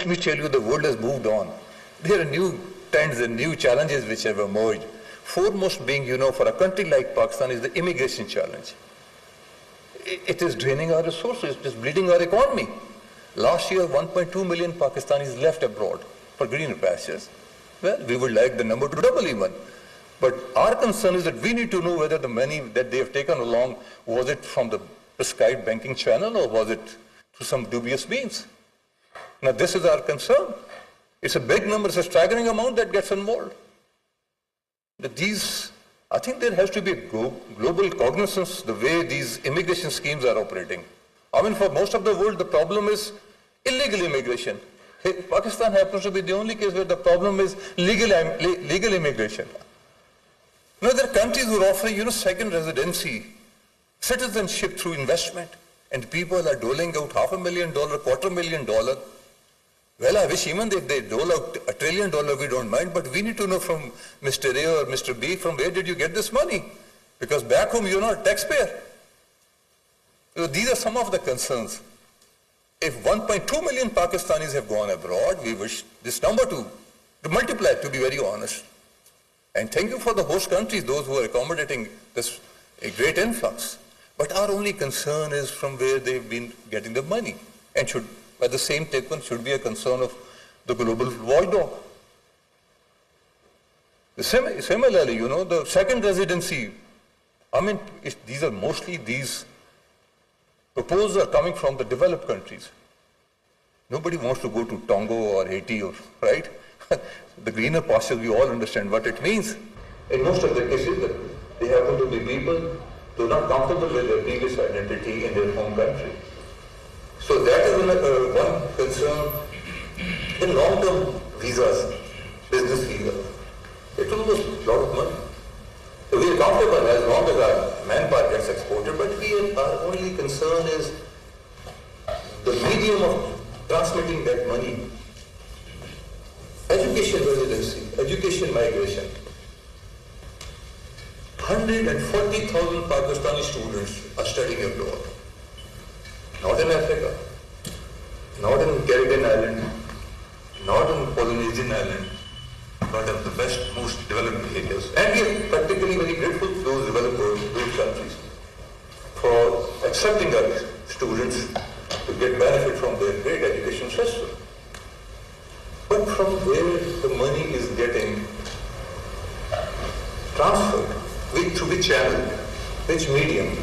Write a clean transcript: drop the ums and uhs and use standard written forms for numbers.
let me tell you, the world has moved on. There are new trends and new challenges which have emerged. Foremost being, for a country like Pakistan is the immigration challenge. It is draining our resources, it is bleeding our economy. Last year, 1.2 million Pakistanis left abroad for greener pastures. Well, we would like the number to double even. But our concern is that we need to know whether the money that they have taken along, was it from the prescribed banking channel or was it through some dubious means? Now this is our concern. It's a big number, it's a staggering amount that gets involved. I think there has to be a global cognizance the way these immigration schemes are operating. I mean, for most of the world, the problem is illegal immigration. Pakistan happens to be the only case where the problem is legal immigration. Now, there are countries who are offering, second residency, citizenship through investment, and people are doling out $500,000, $250,000. Well, I wish even if they dole out $1 trillion, we don't mind, but we need to know from Mr. A or Mr. B, from where did you get this money? Because back home, you're not a taxpayer. So these are some of the concerns. If 1.2 million Pakistanis have gone abroad, we wish this number to multiply, to be very honest. And thank you for the host countries, those who are accommodating this a great influx. But our only concern is from where they've been getting the money. And should, by the same token, should be a concern of the global watchdog. Similarly, the second residency, I mean, these proposals are coming from the developed countries. Nobody wants to go to Tonga or Haiti, right? The greener pastures, we all understand what it means. In most of the cases, they happen to be people who are not comfortable with their previous identity in their home country. So that is one concern. In long-term visas, business visas, it will cost a lot of money. So we are comfortable as long as our manpower gets exported, but our only concern is the medium of transmitting that money. Education residency, education migration. 140,000 Pakistani students are studying abroad. Not in Africa, not in Caribbean island, not in Polynesian island, but in the best, most developed areas. And we are practically very grateful to those developed those countries for accepting our students to get benefit from their great education system. But from where the money is getting transferred, through which channel, which medium,